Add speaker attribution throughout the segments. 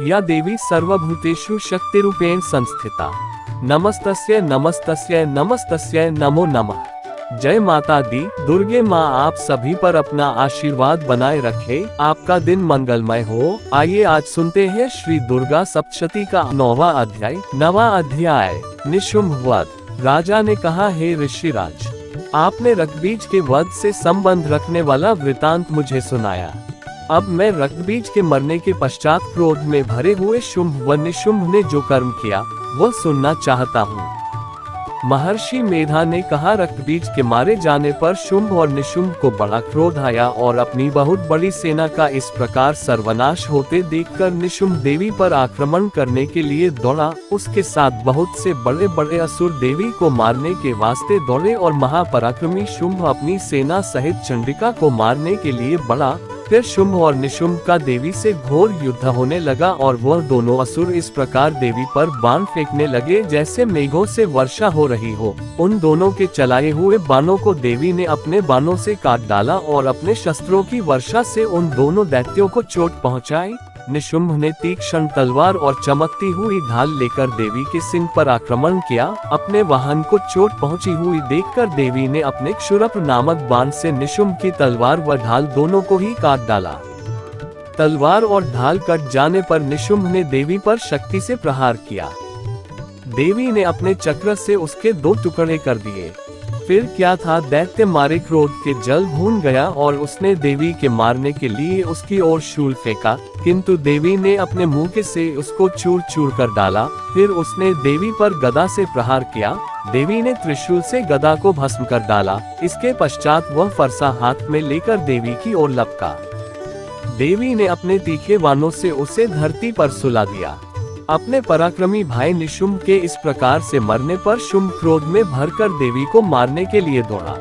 Speaker 1: या देवी सर्वभूतेषु शक्तिरूपेण संस्थिता। नमस्तस्यै नमस्तस्यै नमस्तस्यै नमो नमः। जय माता दी दुर्गे माँ आप सभी पर अपना आशीर्वाद बनाए रखे, आपका दिन मंगलमय हो। आइए आज सुनते हैं श्री दुर्गा सप्तशती का 9वां अध्याय निशुंभ वध। राजा ने कहा, हे ऋषिराज, आपने रक्तबीज के वध से संबंध रखने वाला वृतांत मुझे सुनाया। अब मैं रक्तबीज के मरने के पश्चात क्रोध में भरे हुए शुंभ व निशुंभ ने जो कर्म किया वह सुनना चाहता हूँ। महर्षि मेधा ने कहा, रक्तबीज के मारे जाने पर शुंभ और निशुंभ को बड़ा क्रोध आया और अपनी बहुत बड़ी सेना का इस प्रकार सर्वनाश होते देखकर निशुंभ देवी पर आक्रमण करने के लिए दौड़ा। उसके साथ बहुत से बड़े बड़े असुर देवी को मारने के वास्ते दौड़े और महापराक्रमी शुंभ अपनी सेना सहित चंडिका को मारने के लिए बढ़ा। फिर शुंभ और निशुंभ का देवी से घोर युद्ध होने लगा और वह दोनों असुर इस प्रकार देवी पर बाण फेंकने लगे जैसे मेघों से वर्षा हो रही हो। उन दोनों के चलाए हुए बाणों को देवी ने अपने बाणों से काट डाला और अपने शस्त्रों की वर्षा से उन दोनों दैत्यों को चोट पहुंचाई। निशुंभ ने तीक्ष्ण तलवार और चमकती हुई ढाल लेकर देवी के सिंह पर आक्रमण किया। अपने वाहन को चोट पहुंची हुई देखकर देवी ने अपने क्षुरप नामक बाण से निशुंभ की तलवार व ढाल दोनों को ही काट डाला। तलवार और ढाल कट जाने पर निशुंभ ने देवी पर शक्ति से प्रहार किया। देवी ने अपने चक्र से उसके 2 टुकड़े कर दिए। फिर क्या था, दैत्य मारे क्रोध के जल भून गया और उसने देवी के मारने के लिए उसकी ओर शूल फेंका, किंतु देवी ने अपने मुंह से उसको चूर चूर कर डाला। फिर उसने देवी पर गदा से प्रहार किया। देवी ने त्रिशूल से गदा को भस्म कर डाला। इसके पश्चात वह फरसा हाथ में लेकर देवी की ओर लपका। देवी ने अपने तीखे बाणों से उसे धरती पर सुला दिया। अपने पराक्रमी भाई निशुंभ के इस प्रकार से मरने पर शुंभ क्रोध में भरकर देवी को मारने के लिए दौड़ा।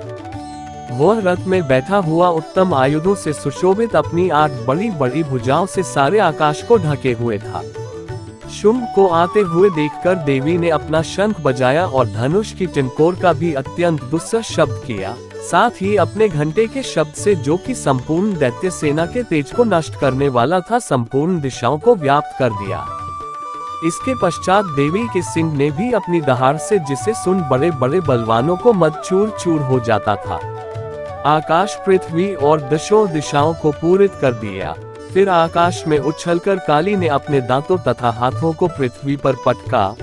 Speaker 1: वह रथ में बैठा हुआ उत्तम आयुधों से सुशोभित अपनी 8 बड़ी बड़ी भुजाओं से सारे आकाश को ढके हुए था। शुंभ को आते हुए देखकर देवी ने अपना शंख बजाया और धनुष की टिनकोर का भी अत्यंत दुस्सह शब्द किया। साथ ही अपने घंटे के शब्द से, जो कि संपूर्ण दैत्य सेना के तेज को नष्ट करने वाला था, संपूर्ण दिशाओं को व्याप्त कर दिया। इसके पश्चात देवी के सिंह ने भी अपनी दहाड़ से, जिसे सुन बड़े बड़े बलवानों को मद चूर चूर हो जाता था, आकाश, पृथ्वी और दशों दिशाओं को पूरित कर दिया। फिर आकाश में उछलकर काली ने अपने दांतों तथा हाथों को पृथ्वी पर पटका।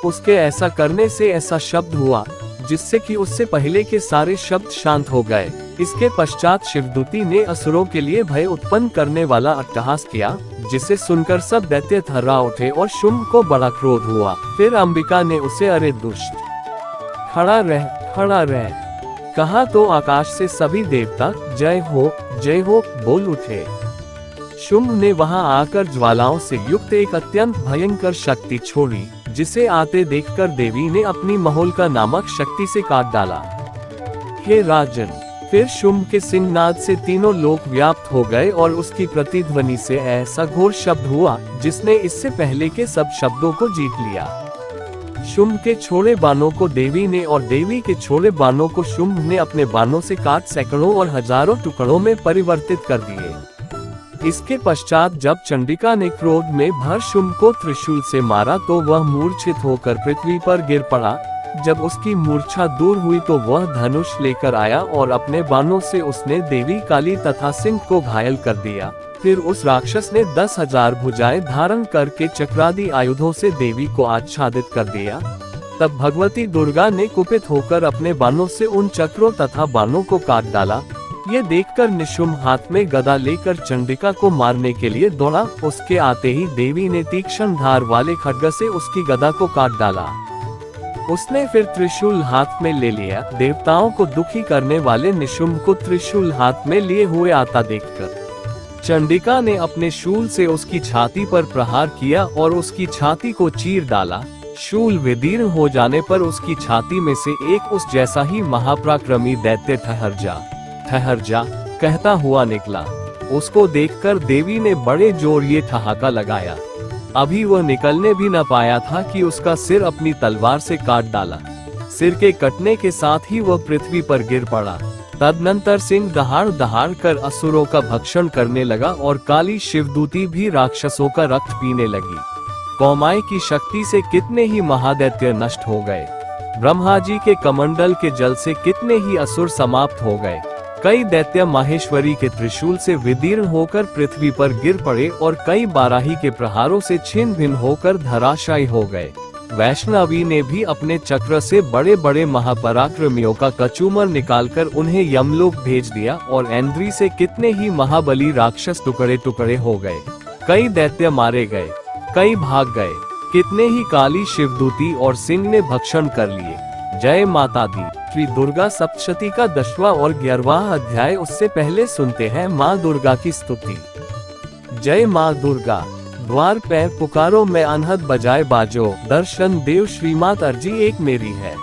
Speaker 1: उसके ऐसा करने से ऐसा शब्द हुआ जिससे कि उससे पहले के सारे शब्द शांत हो गए। इसके पश्चात शिवदूती ने असुरों के लिए भय उत्पन्न करने वाला अट्टहास किया, जिसे सुनकर सब दैत्य थर्रा उठे और शुंभ को बड़ा क्रोध हुआ। फिर अंबिका ने उसे, अरे दुष्ट, खड़ा रह कहा तो आकाश से सभी देवता जय हो बोल उठे। शुंभ ने वहां आकर ज्वालाओं से युक्त एक अत्यंत भयंकर शक्ति छोड़ी, जिसे आते देखकर देवी ने अपनी महोल्का नामक शक्ति से काट डाला। हे राजन, फिर शुंभ के सिंहनाद से तीनों लोक व्याप्त हो गए और उसकी प्रतिध्वनि से ऐसा घोर शब्द हुआ जिसने इससे पहले के सब शब्दों को जीत लिया। शुंभ के छोड़े बाणों को देवी ने और देवी के छोड़े बाणों को शुंभ ने अपने बाणों से काट सैकड़ों और हजारों टुकड़ों में परिवर्तित कर दिए। इसके पश्चात जब चंडिका ने क्रोध में भर शुंभ को त्रिशूल से मारा तो वह मूर्छित होकर पृथ्वी पर गिर पड़ा। जब उसकी मूर्छा दूर हुई तो वह धनुष लेकर आया और अपने बाणों से उसने देवी, काली तथा सिंह को घायल कर दिया। फिर उस राक्षस ने 10,000 भुजाएं धारण करके चक्रादि आयुधों से देवी को आच्छादित कर दिया। तब भगवती दुर्गा ने कुपित होकर अपने बाणों से उन चक्रों तथा बाणों को काट डाला। ये देखकर निशुंभ हाथ में गदा लेकर चंडिका को मारने के लिए दौड़ा। उसके आते ही देवी ने तीक्ष्ण धार वाले खड्ग से उसकी गदा को काट डाला। उसने फिर त्रिशूल हाथ में ले लिया। देवताओं को दुखी करने वाले निशुंभ को त्रिशूल हाथ में लिए हुए आता देखकर चंडिका ने अपने शूल से उसकी छाती पर प्रहार किया और उसकी छाती को चीर डाला। शूल विदीर्ण हो जाने पर उसकी छाती में से एक उस जैसा ही महापराक्रमी दैत्य ठहर जा कहता हुआ निकला। उसको देखकर देवी ने बड़े जोर ये ठहाका लगाया। अभी वह निकलने भी न पाया था कि उसका सिर अपनी तलवार से काट डाला। सिर के कटने के साथ ही वह पृथ्वी पर गिर पड़ा। तदनंतर सिंह दहाड़ दहाड़ कर असुरों का भक्षण करने लगा और काली शिवदूती भी राक्षसों का रक्त पीने लगी। कौमाई की शक्ति से कितने ही महादैत्य नष्ट हो गए। ब्रह्मा जी के कमंडल के जल से कितने ही असुर समाप्त हो गए। कई दैत्य माहेश्वरी के त्रिशूल से विदीर्ण होकर पृथ्वी पर गिर पड़े और कई बाराही के प्रहारों से छिन्न भिन्न होकर धराशायी हो गए। वैष्णवी ने भी अपने चक्र से बड़े बड़े महापराक्रमियों का कचूमर निकालकर उन्हें यमलोक भेज दिया और ऐन्द्री से कितने ही महाबली राक्षस टुकड़े टुकड़े हो गए। कई दैत्य मारे गए, कई भाग गए, कितने ही काली शिवदूती और सिंह ने भक्षण कर लिए। जय माता दी। श्री दुर्गा सप्तशती का 10वां और 11वां अध्याय। उससे पहले सुनते हैं माँ दुर्गा की स्तुति। जय माँ दुर्गा। द्वार पे पुकारो मैं अनहद बजाए बाजो, दर्शन देव श्रीमात अर्जी एक मेरी है।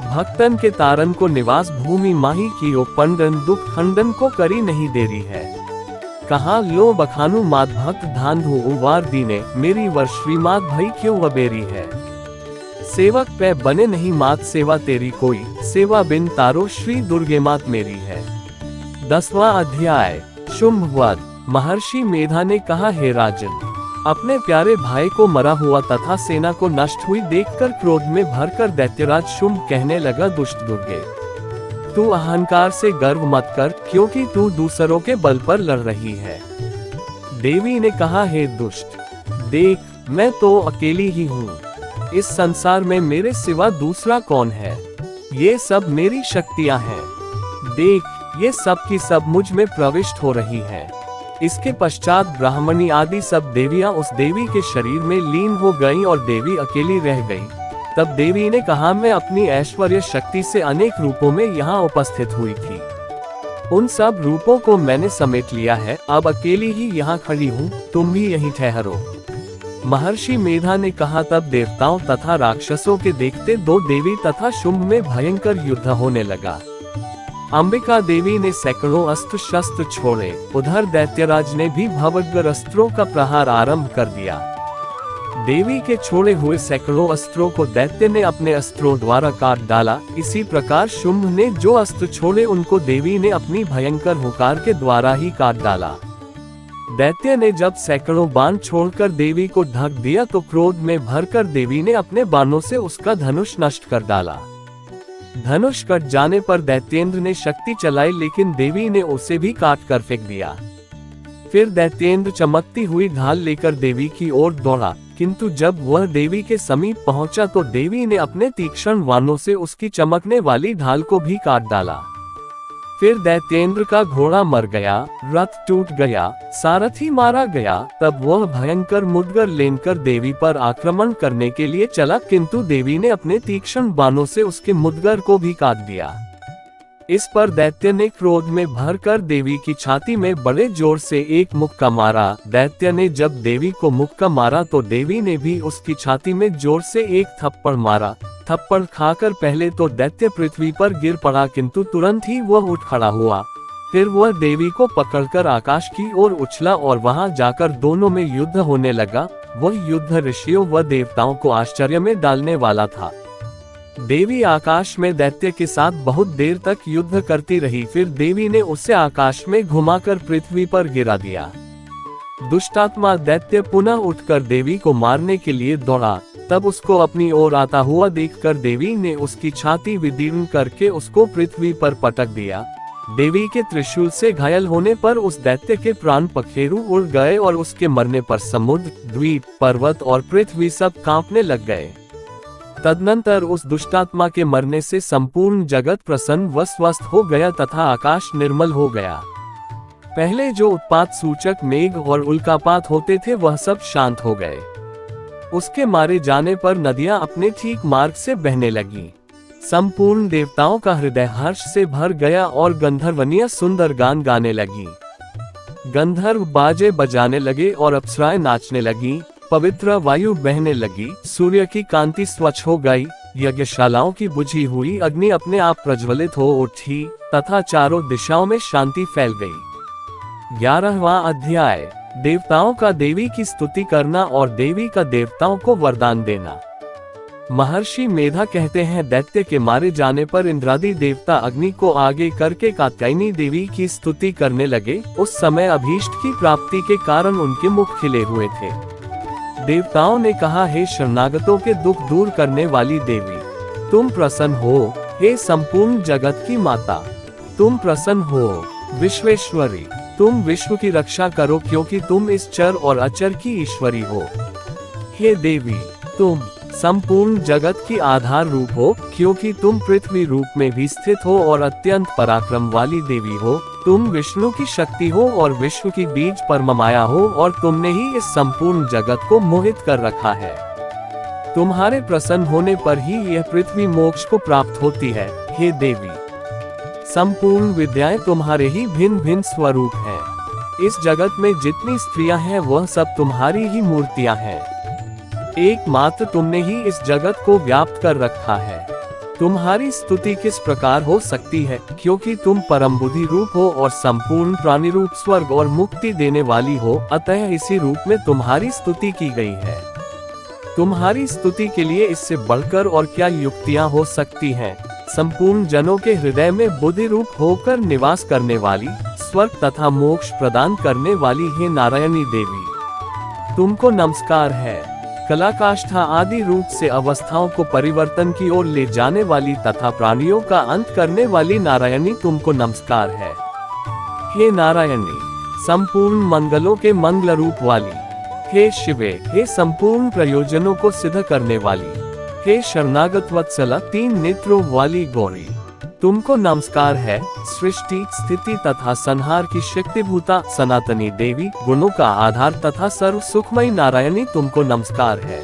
Speaker 1: भक्तन के तारन को निवास भूमि माही कियो, पंडन दुख खंडन को करी नहीं देरी है। कहा लो बखानु मात भक्त धांधु उवार दीने, मेरी वर श्रीमात भई क्यों वबेरी है। सेवक पे बने नहीं मात सेवा तेरी कोई, सेवा बिन तारो श्री दुर्गे मात मेरी है। 10वां अध्याय। शुंभवध। महर्षि मेधा ने कहा, हे राजन, अपने प्यारे भाई को मरा हुआ तथा सेना को नष्ट हुई देखकर क्रोध में भरकर दैत्यराज शुंभ कहने लगा, दुष्ट दुर्गे, तू अहंकार से गर्व मत कर, क्योंकि तू दूसरों के बल पर लड़ रही है। देवी ने कहा, हे दुष्ट, देख मैं तो अकेली ही हूँ। इस संसार में मेरे सिवा दूसरा कौन है। ये सब मेरी शक्तियाँ हैं। देख ये सब की सब मुझ में प्रविष्ट हो रही हैं। इसके पश्चात ब्राह्मणी आदि सब देवियां उस देवी के शरीर में लीन हो गईं और देवी अकेली रह गई। तब देवी ने कहा, मैं अपनी ऐश्वर्य शक्ति से अनेक रूपों में यहाँ उपस्थित हुई थी। उन सब रूपों को मैंने समेट लिया है, अब अकेली ही यहाँ खड़ी हूँ, तुम भी यहीं ठहरो। महर्षि मेधा ने कहा, तब देवताओं तथा राक्षसों के देखते दो देवी तथा शुंभ में भयंकर युद्ध होने लगा। अंबिका देवी ने सैकड़ों अस्त्र शस्त्र छोड़े, उधर दैत्यराज ने भी भवग्र अस्त्रों का प्रहार आरंभ कर दिया। देवी के छोड़े हुए सैकड़ों अस्त्रों को दैत्य ने अपने अस्त्रों द्वारा काट डाला। इसी प्रकार शुंभ ने जो अस्त्र छोड़े उनको देवी ने अपनी भयंकर हुंकार के द्वारा ही काट डाला। दैत्य ने जब सैकड़ों बाण छोड़कर देवी को ढक दिया तो क्रोध में भरकर देवी ने अपने बाणों से उसका धनुष नष्ट कर डाला। धनुष कट जाने पर दैत्येंद्र ने शक्ति चलाई, लेकिन देवी ने उसे भी काट कर फेंक दिया। फिर दैत्येंद्र चमकती हुई ढाल लेकर देवी की ओर दौड़ा, किंतु जब वह देवी के समीप पहुंचा तो देवी ने अपने तीक्ष्ण बाणों से उसकी चमकने वाली ढाल को भी काट डाला। फिर दैत्येंद्र का घोड़ा मर गया, रथ टूट गया, सारथी मारा गया। तब वह भयंकर मुदगर लेकर देवी पर आक्रमण करने के लिए चला, किंतु देवी ने अपने तीक्ष्ण बाणों से उसके मुदगर को भी काट दिया। इस पर दैत्य ने क्रोध में भरकर देवी की छाती में बड़े जोर से एक मुक्का मारा। दैत्य ने जब देवी को मुक्का मारा तो देवी ने भी उसकी छाती में जोर से एक थप्पड़ मारा। थप्पड़ खाकर पहले तो दैत्य पृथ्वी पर गिर पड़ा, किंतु तुरंत ही वह उठ खड़ा हुआ। फिर वह देवी को पकड़कर आकाश की ओर उछला और वहां जाकर दोनों में युद्ध होने लगा। वह युद्ध ऋषियों व देवताओं को आश्चर्य में डालने वाला था। देवी आकाश में दैत्य के साथ बहुत देर तक युद्ध करती रही। फिर देवी ने उसे आकाश में घुमाकर पृथ्वी पर गिरा दिया। दुष्टात्मा दैत्य पुनः उठकर देवी को मारने के लिए दौड़ा। तब उसको अपनी ओर आता हुआ देखकर देवी ने उसकी छाती विदीर्ण करके उसको पृथ्वी पर पटक दिया। देवी के त्रिशूल से घायल होने पर उस दैत्य के प्राण पखेरु उड़ गए और उसके मरने पर समुद्र, द्वीप, पर्वत और पृथ्वी सब कांपने लग गए। तदनंतर उस दुष्टात्मा के मरने से संपूर्ण जगत प्रसन्न व स्वस्थ हो गया तथा आकाश निर्मल हो गया। पहले जो उत्पात सूचक मेघ और उल्कापात होते थे वह सब शांत हो गए। उसके मारे जाने पर नदियां अपने ठीक मार्ग से बहने लगीं। संपूर्ण देवताओं का हृदय हर्ष से भर गया और गंधर्वनियां सुंदर गान गाने लगी। गंधर्व बाजे बजाने लगे और अप्सराएं नाचने लगी। पवित्र वायु बहने लगी। सूर्य की कांति स्वच्छ हो गई। यज्ञशालाओं की बुझी हुई अग्नि अपने आप प्रज्वलित हो उठी तथा चारों दिशाओं में शांति फैल गई। 11वां अध्याय। देवताओं का देवी की स्तुति करना और देवी का देवताओं को वरदान देना। महर्षि मेधा कहते हैं, दैत्य के मारे जाने पर इंद्रादि देवता अग्नि को आगे करके कात्यायनी देवी की स्तुति करने लगे। उस समय अभीष्ट की प्राप्ति के कारण उनके मुख खिले हुए थे। देवताओं ने कहा, हे शरणागतों के दुख दूर करने वाली देवी, तुम प्रसन्न हो। हे संपूर्ण जगत की माता, तुम प्रसन्न हो। विश्वेश्वरी, तुम विश्व की रक्षा करो, क्योंकि तुम इस चर और अचर की ईश्वरी हो। हे देवी, तुम संपूर्ण जगत की आधार रूप हो, क्योंकि तुम पृथ्वी रूप में भी स्थित हो और अत्यंत पराक्रम वाली देवी हो। तुम विष्णु की शक्ति हो और विश्व की बीज परममाया हो, और तुमने ही इस संपूर्ण जगत को मोहित कर रखा है। तुम्हारे प्रसन्न होने पर ही यह पृथ्वी मोक्ष को प्राप्त होती है। हे देवी, संपूर्ण विद्याएं तुम्हारे ही भिन्न भिन्न स्वरूप हैं। इस जगत में जितनी स्त्रियां हैं वह सब तुम्हारी ही मूर्तियां हैं। एकमात्र तुमने ही इस जगत को व्याप्त कर रखा है। तुम्हारी स्तुति किस प्रकार हो सकती है, क्योंकि तुम परम बुद्धि रूप हो और संपूर्ण प्राणी रूप स्वर्ग और मुक्ति देने वाली हो, अतः इसी रूप में तुम्हारी स्तुति की गई है। तुम्हारी स्तुति के लिए इससे बढ़कर और क्या युक्तियां हो सकती हैं। संपूर्ण जनों के हृदय में बुद्धि रूप होकर निवास करने वाली, स्वर्ग तथा मोक्ष प्रदान करने वाली हे नारायणी देवी, तुमको नमस्कार है। कलाकाष्ठा आदि रूप से अवस्थाओं को परिवर्तन की ओर ले जाने वाली तथा प्राणियों का अंत करने वाली नारायणी, तुमको नमस्कार है। हे नारायणी, संपूर्ण मंगलों के मंगल रूप वाली, हे शिवे, हे संपूर्ण प्रयोजनों को सिद्ध करने वाली, हे शरणागत वत्सला, 3 नेत्रों वाली गौरी, तुमको नमस्कार है। सृष्टि, स्थिति तथा संहार की शक्तिभूता सनातनी देवी, गुणों का आधार तथा सर्व सुखमयी नारायणी, तुमको नमस्कार है।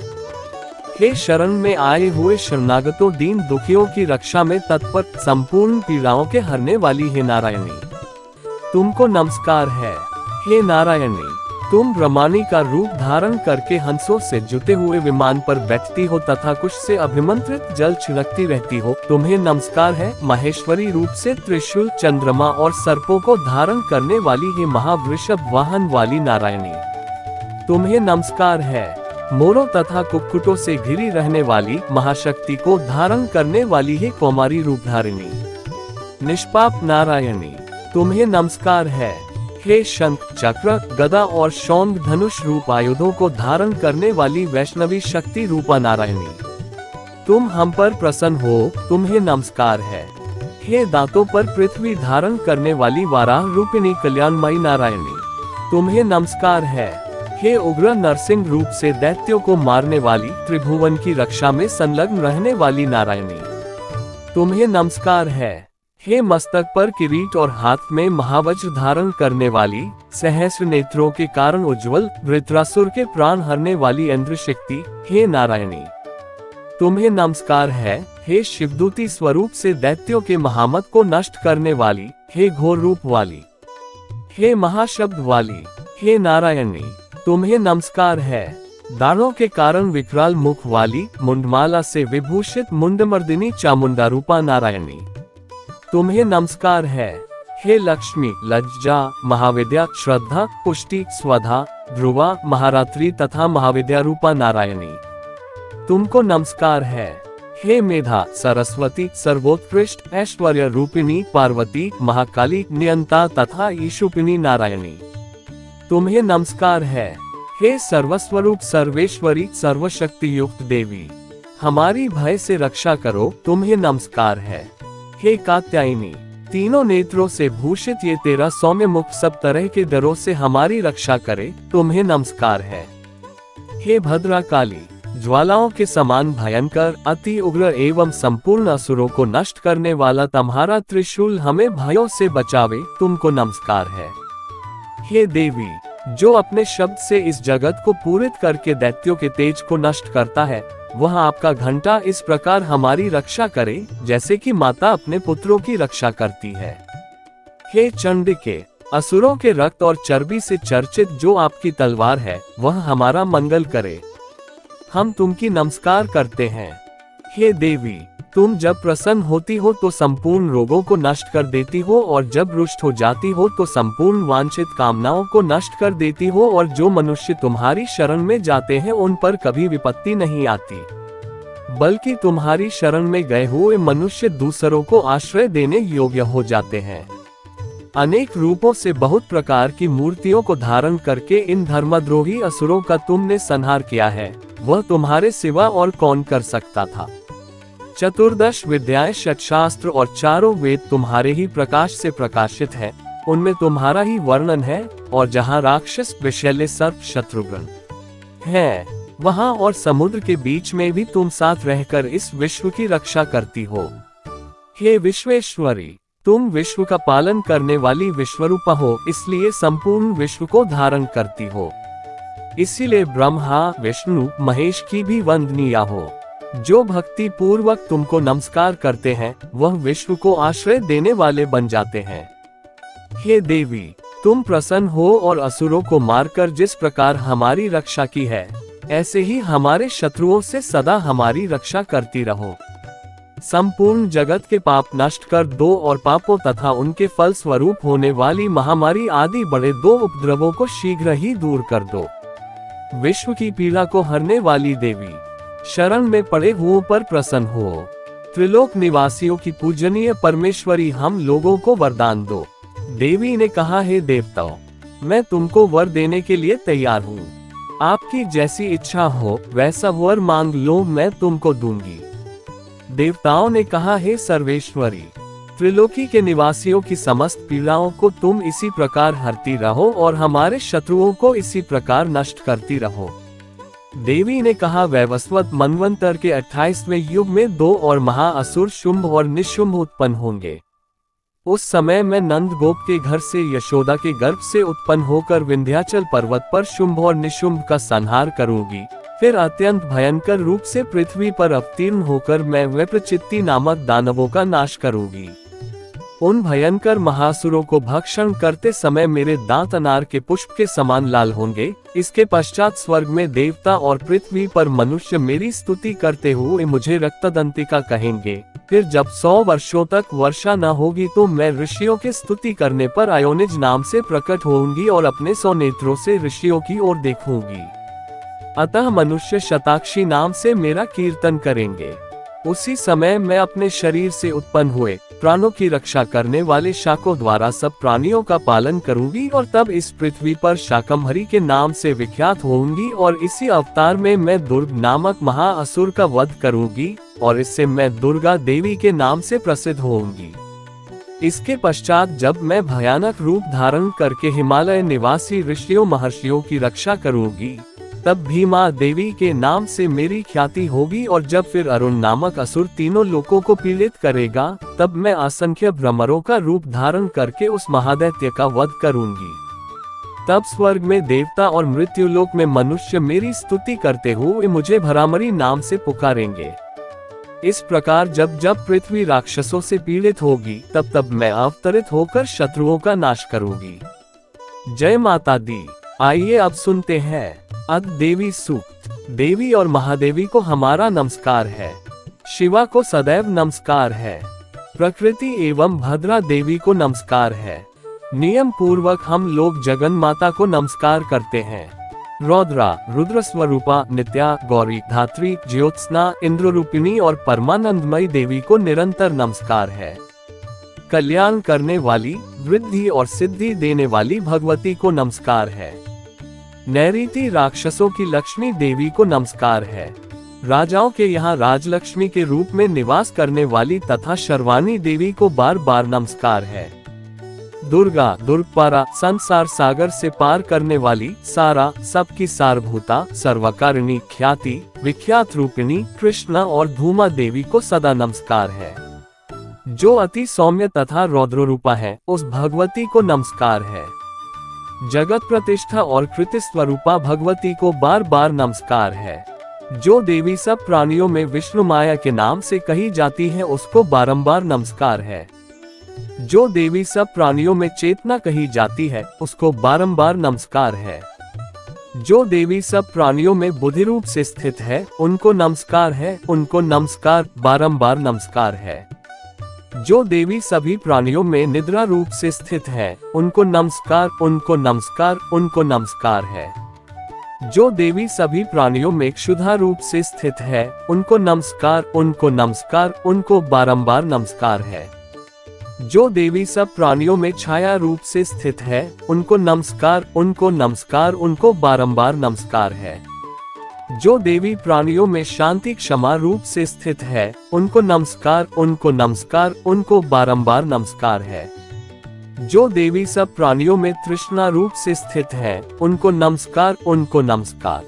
Speaker 1: हे शरण में आए हुए शरणागतों, दीन दुखियों की रक्षा में तत्पर, संपूर्ण पीड़ाओं के हरने वाली हे नारायणी, तुमको नमस्कार है। हे नारायणी, तुम ब्रह्माणी का रूप धारण करके हंसों से जुटे हुए विमान पर बैठती हो तथा कुश से अभिमंत्रित जल छिड़कती रहती हो, तुम्हें नमस्कार है। महेश्वरी रूप से त्रिशूल, चंद्रमा और सर्पों को धारण करने वाली हे महावृषभ वाहन वाली नारायणी, तुम्हें नमस्कार है। मोरों तथा कुक्कुटों से घिरी रहने वाली, महाशक्ति को धारण करने वाली हे कौमारी रूपधारिणी, निष्पाप नारायणी, तुम्हें नमस्कार है। हे शंख, चक्र, गदा और शौंग धनुष रूप आयुधों को धारण करने वाली वैष्णवी शक्ति रूपा नारायणी, तुम हम पर प्रसन्न हो, तुम्हें नमस्कार है। हे दांतों पर पृथ्वी धारण करने वाली वाराह रूपिणी कल्याणमयी नारायणी, तुम्हें नमस्कार है। हे उग्र नरसिंह रूप से दैत्यों को मारने वाली, त्रिभुवन की रक्षा में संलग्न रहने वाली नारायणी, तुम्हें नमस्कार है। हे मस्तक पर किरीट और हाथ में महावज्र धारण करने वाली, सहस्र नेत्रों के कारण उज्ज्वल, वृत्रासुर के प्राण हरने वाली इंद्र शक्ति, हे नारायणी, तुम्हें नमस्कार है। हे शिवदूती स्वरूप से दैत्यों के महामत को नष्ट करने वाली, हे घोर रूप वाली, हे महाशब्द वाली, हे नारायणी, तुम्हें नमस्कार है। दानों के कारण विकराल मुख वाली, मुंडमाला से विभूषित मुंडमर्दिनी चामुंडा रूपा नारायणी, तुम्हें नमस्कार है। हे लक्ष्मी, लज्जा, महाविद्या, श्रद्धा, पुष्टि, स्वधा, ध्रुवा, महारात्रि तथा महाविद्या रूपा नारायणी, तुमको नमस्कार है। हे मेधा, सरस्वती, सर्वोत्कृष्ट ऐश्वर्य रूपिणी पार्वती, महाकाली, नियंता तथा ईशुपिनी नारायणी, तुम्हें नमस्कार है। हे सर्वस्वरूप सर्वेश्वरी, सर्वशक्ति युक्त देवी, हमारी भय से रक्षा करो, तुम्हें नमस्कार है। हे कात्यायनी, तीनों नेत्रों से भूषित ये तेरा सौम्य मुख सब तरह के डरों से हमारी रक्षा करे, तुम्हें नमस्कार है। हे भद्रा काली, ज्वालाओं के समान भयंकर, अति उग्र एवं संपूर्ण असुरों को नष्ट करने वाला तुम्हारा त्रिशूल हमें भयों से बचावे, तुमको नमस्कार है। हे देवी, जो अपने शब्द से इस जगत को पूरित करके दैत्यों के तेज को नष्ट करता है, वह आपका घंटा इस प्रकार हमारी रक्षा करे, जैसे कि माता अपने पुत्रों की रक्षा करती है। हे चंडिके, असुरों के रक्त और चर्बी से चर्चित जो आपकी तलवार है, वह हमारा मंगल करे, हम तुमकी नमस्कार करते हैं। हे देवी, तुम जब प्रसन्न होती हो तो संपूर्ण रोगों को नष्ट कर देती हो, और जब रुष्ट हो जाती हो तो संपूर्ण वांछित कामनाओं को नष्ट कर देती हो, और जो मनुष्य तुम्हारी शरण में जाते हैं उन पर कभी विपत्ति नहीं आती। बल्कि तुम्हारी शरण में गए हुए मनुष्य दूसरों को आश्रय देने योग्य हो जाते हैं। अनेक रूपों से बहुत प्रकार की मूर्तियों को धारण करके इन धर्मद्रोही असुरों का तुमने संहार किया है, वह तुम्हारे सिवा और कौन कर सकता था। चतुर्दश विद्याएं, शतशास्त्र और चारों वेद तुम्हारे ही प्रकाश से प्रकाशित हैं, उनमें तुम्हारा ही वर्णन है। और जहाँ राक्षस विषैले सर्प शत्रुघ्न है, वहाँ और समुद्र के बीच में भी तुम साथ रहकर इस विश्व की रक्षा करती हो। हे विश्वेश्वरी, तुम विश्व का पालन करने वाली विश्वरूपा हो, इसलिए संपूर्ण विश्व को धारण करती हो। इसीलिए ब्रह्मा, विष्णु, महेश की भी वंदनीय हो। जो भक्ति पूर्वक तुमको नमस्कार करते हैं, वह विश्व को आश्रय देने वाले बन जाते हैं। हे देवी, तुम प्रसन्न हो और असुरों को मारकर जिस प्रकार हमारी रक्षा की है, ऐसे ही हमारे शत्रुओं से सदा हमारी रक्षा करती रहो। संपूर्ण जगत के पाप नष्ट कर दो और पापों तथा उनके फल स्वरूप होने वाली महामारी आदि बड़े 2 उपद्रवों को शीघ्र ही दूर कर दो। विश्व की पीड़ा को हरने वाली देवी, शरण में पड़े हुओं पर प्रसन्न हो। त्रिलोक निवासियों की पूजनीय परमेश्वरी, हम लोगों को वरदान दो। देवी ने कहा, हे देवताओं, मैं तुमको वर देने के लिए तैयार हूँ। आपकी जैसी इच्छा हो वैसा वर मांग लो, मैं तुमको दूंगी। देवताओं ने कहा, हे सर्वेश्वरी, त्रिलोकी के निवासियों की समस्त पीड़ाओं को तुम इसी प्रकार हरती रहो और हमारे शत्रुओं को इसी प्रकार नष्ट करती रहो। देवी ने कहा, वैवस्वत मनवंतर के 28वें युग में 2 और महाअसुर शुंभ और निशुंभ उत्पन्न होंगे। उस समय मैं नंद गोप के घर से यशोदा के गर्भ से उत्पन्न होकर विंध्याचल पर्वत पर शुंभ और निशुंभ का संहार करूंगी। फिर अत्यंत भयंकर रूप से पृथ्वी पर अवतीर्ण होकर मैं विप्रचित्ति नामक दानवों का नाश करूंगी। उन भयंकर महासुरों को भक्षण करते समय मेरे दांत अनार के पुष्प के समान लाल होंगे। इसके पश्चात स्वर्ग में देवता और पृथ्वी पर मनुष्य मेरी स्तुति करते हुए मुझे रक्तदंतिका कहेंगे। फिर जब 100 वर्षों तक वर्षा न होगी तो मैं ऋषियों के स्तुति करने पर अयोनिज नाम से प्रकट होंगी और अपने 100 नेत्रों से ऋषियों की ओर देखूंगी। अतः मनुष्य शताक्षी नाम से मेरा कीर्तन करेंगे। उसी समय मैं अपने शरीर से उत्पन्न हुए प्राणों की रक्षा करने वाले शाकों द्वारा सब प्राणियों का पालन करूंगी और तब इस पृथ्वी पर शाकंभरी के नाम से विख्यात होंगी और इसी अवतार में मैं दुर्ग नामक महाअसुर का वध करूंगी और इससे मैं दुर्गा देवी के नाम से प्रसिद्ध होंगी। इसके पश्चात जब मैं भयानक रूप धारण करके हिमालय निवासी ऋषियों महर्षियों की रक्षा करूंगी, तब भीमा देवी के नाम से मेरी ख्याति होगी और जब फिर अरुण नामक असुर तीनों लोकों को पीड़ित करेगा, तब मैं असंख्य भ्रमरों का रूप धारण करके उस महादैत्य का वध करूंगी। तब स्वर्ग में देवता और मृत्युलोक में मनुष्य मेरी स्तुति करते हुए मुझे भरामरी नाम से पुकारेंगे। इस प्रकार जब जब पृथ्वी राक्षसों से पीड़ित होगी, तब तब मैं अवतरित होकर शत्रुओं का नाश करूंगी। जय माता दी। आइए अब सुनते हैं अद देवी सूक्त। देवी और महादेवी को हमारा नमस्कार है। शिवा को सदैव नमस्कार है। प्रकृति एवं भद्रा देवी को नमस्कार है। नियम पूर्वक हम लोग जगन माता को नमस्कार करते हैं। रौद्रा, रुद्र स्वरूपा, नित्या, गौरी, धात्री, ज्योत्सना, इंद्ररूपिणी और परमानंदमयी देवी को निरंतर नमस्कार है। कल्याण करने वाली, वृद्धि और सिद्धि देने वाली भगवती को नमस्कार है। नैऋति राक्षसों की लक्ष्मी देवी को नमस्कार है। राजाओं के यहाँ राजलक्ष्मी के रूप में निवास करने वाली तथा शर्वाणी देवी को बार बार नमस्कार है। दुर्गा, दुर्गपारा, संसार सागर से पार करने वाली, सारा, सबकी सारभूता, सर्वकारिणी, ख्याति, विख्यात रूपिणी, कृष्णा और धूमा देवी को सदा नमस्कार है। जो अति सौम्य तथा रौद्र रूपा है, उस भगवती को नमस्कार है। जगत प्रतिष्ठा और कृति स्वरूपा भगवती को बार बार नमस्कार है। जो देवी सब प्राणियों में विष्णु माया के नाम से कही जाती है, उसको बारंबार नमस्कार है। जो देवी सब प्राणियों में चेतना कही जाती है, उसको बारंबार नमस्कार है। जो देवी सब प्राणियों में बुद्धि रूप से स्थित है, उनको नमस्कार है, उनको नमस्कार, बारंबार नमस्कार है। जो देवी सभी प्राणियों में निद्रा रूप से स्थित है, उनको नमस्कार, उनको नमस्कार, उनको नमस्कार है। जो देवी सभी प्राणियों में क्षुधा रूप से स्थित है, उनको नमस्कार, उनको नमस्कार, उनको बारंबार नमस्कार है। जो देवी सब प्राणियों में छाया रूप से स्थित है, उनको नमस्कार, उनको नमस्कार, उनको बारंबार नमस्कार है। जो देवी प्राणियों में शांति क्षमा रूप से स्थित है, उनको नमस्कार, उनको नमस्कार, उनको बारंबार नमस्कार है। जो देवी सब प्राणियों में तृष्णा रूप से स्थित है, उनको नमस्कार, उनको नमस्कार,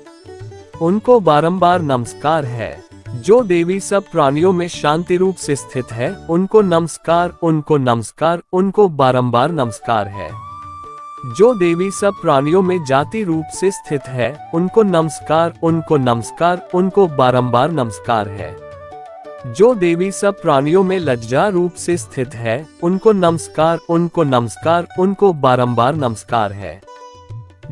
Speaker 1: उनको बारंबार नमस्कार है। जो देवी सब प्राणियों में शांति रूप से स्थित है, उनको नमस्कार, उनको नमस्कार, उनको बारंबार नमस्कार है। जो देवी सब प्राणियों में जाति रूप से स्थित है, उनको नमस्कार, उनको नमस्कार, उनको बारंबार नमस्कार है। जो देवी सब प्राणियों में लज्जा रूप से स्थित है, उनको नमस्कार, उनको नमस्कार, उनको बारंबार नमस्कार है।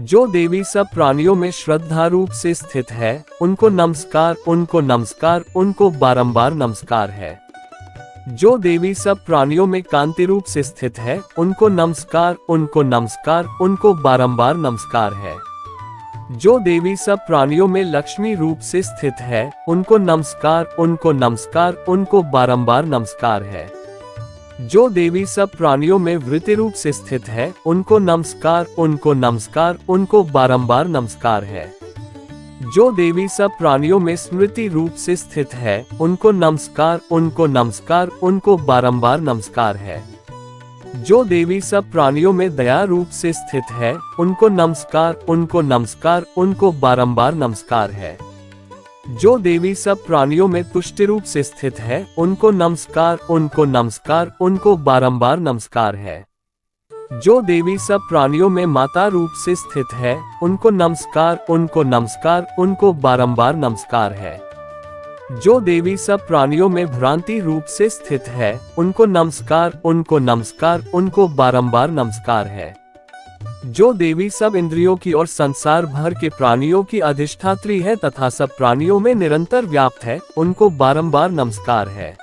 Speaker 1: जो देवी सब प्राणियों में श्रद्धा रूप से स्थित है, उनको नमस्कार, उनको नमस्कार, उनको बारंबार नमस्कार है। जो देवी सब प्राणियों में कांति रूप से स्थित है, उनको नमस्कार, उनको नमस्कार, उनको बारंबार नमस्कार है। जो देवी सब प्राणियों में लक्ष्मी रूप से स्थित है, उनको नमस्कार, उनको नमस्कार, उनको बारंबार नमस्कार है। जो देवी सब प्राणियों में वृत्ति रूप से स्थित है, उनको नमस्कार, उनको नमस्कार, उनको बारंबार नमस्कार है। जो देवी सब प्राणियों में स्मृति रूप से स्थित है, उनको नमस्कार, उनको नमस्कार, उनको बारंबार नमस्कार है। जो देवी सब प्राणियों में दया रूप से स्थित है, उनको नमस्कार, उनको नमस्कार, उनको बारंबार नमस्कार है। जो देवी सब प्राणियों में तुष्टि रूप से स्थित है, उनको नमस्कार, उनको नमस्कार, उनको बारंबार नमस्कार है। जो देवी सब प्राणियों में माता रूप से स्थित है, उनको नमस्कार, उनको नमस्कार, उनको बारंबार नमस्कार है। जो देवी सब प्राणियों में भ्रांति रूप से स्थित है, उनको नमस्कार, उनको नमस्कार, उनको बारंबार नमस्कार है। जो देवी सब इंद्रियों की और संसार भर के प्राणियों की अधिष्ठात्री है तथा सब प्राणियों में निरंतर व्याप्त है, उनको बारंबार नमस्कार है।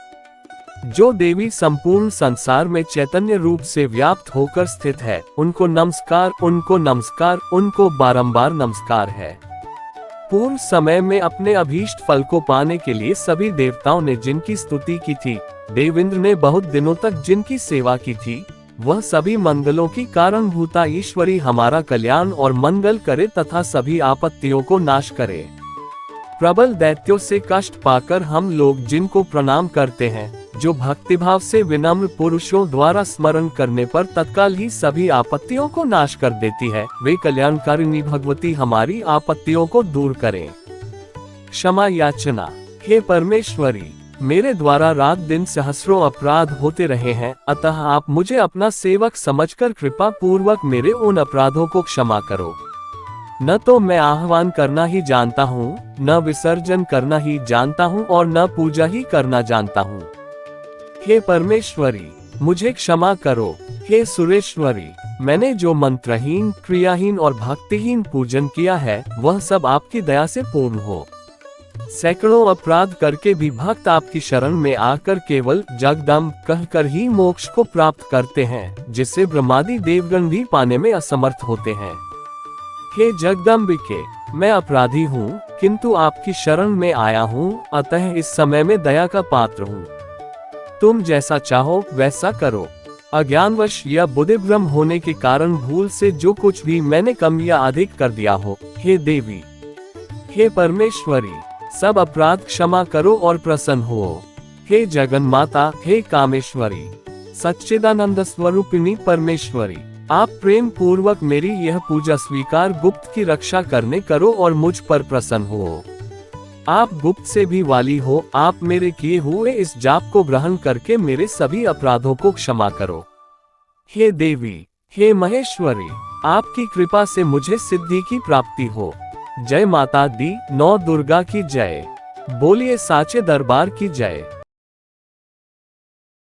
Speaker 1: जो देवी संपूर्ण संसार में चैतन्य रूप से व्याप्त होकर स्थित है, उनको नमस्कार, उनको नमस्कार, उनको बारंबार नमस्कार है। पूर्व समय में अपने अभीष्ट फल को पाने के लिए सभी देवताओं ने जिनकी स्तुति की थी, देवेंद्र ने बहुत दिनों तक जिनकी सेवा की थी, वह सभी मंगलों की कारणभूता ईश्वरी हमारा कल्याण और मंगल करे तथा सभी आपत्तियों को नाश करे। प्रबल दैत्यों से कष्ट पाकर हम लोग जिनको प्रणाम करते हैं, जो भक्तिभाव से विनम्र पुरुषों द्वारा स्मरण करने पर तत्काल ही सभी आपत्तियों को नाश कर देती है, वे कल्याणकारिणी भगवती हमारी आपत्तियों को दूर करें। क्षमा याचना। हे परमेश्वरी, मेरे द्वारा रात दिन सहस्रों अपराध होते रहे हैं, अतः आप मुझे अपना सेवक समझकर कृपा पूर्वक मेरे उन अपराधों को क्षमा करो। न तो मैं आह्वान करना ही जानता हूँ, न विसर्जन करना ही जानता हूँ और न पूजा ही करना जानता हूँ। हे परमेश्वरी, मुझे क्षमा करो। हे सुरेश्वरी, मैंने जो मंत्रहीन, क्रियाहीन और भक्तिहीन पूजन किया है, वह सब आपकी दया से पूर्ण हो। सैकड़ों अपराध करके भी भक्त आपकी शरण में आकर केवल जगदम्ब कहकर ही मोक्ष को प्राप्त करते हैं, जिससे ब्रह्मादि देवगण भी पाने में असमर्थ होते हैं। हे जगदम्बिके, मैं अपराधी हूँ, किंतु आपकी शरण में आया हूँ, अतः इस समय में दया का पात्र हूँ। तुम जैसा चाहो वैसा करो। अज्ञानवश या बुद्धिभ्रम होने के कारण भूल से जो कुछ भी मैंने कम या अधिक कर दिया हो, हे देवी, हे परमेश्वरी, सब अपराध क्षमा करो और प्रसन्न हो। हे जगन माता, हे कामेश्वरी, सच्चिदानंद स्वरूपिणी परमेश्वरी, आप प्रेम पूर्वक मेरी यह पूजा स्वीकार गुप्त की रक्षा करने करो और मुझ पर प्रसन्न हो। आप गुप्त से भी वाली हो, आप मेरे किए हुए इस जाप को ग्रहण करके मेरे सभी अपराधों को क्षमा करो। हे देवी, हे महेश्वरी, आपकी कृपा से मुझे सिद्धि की प्राप्ति हो। जय माता दी, नौ दुर्गा की जय। बोलिए साचे दरबार की जय।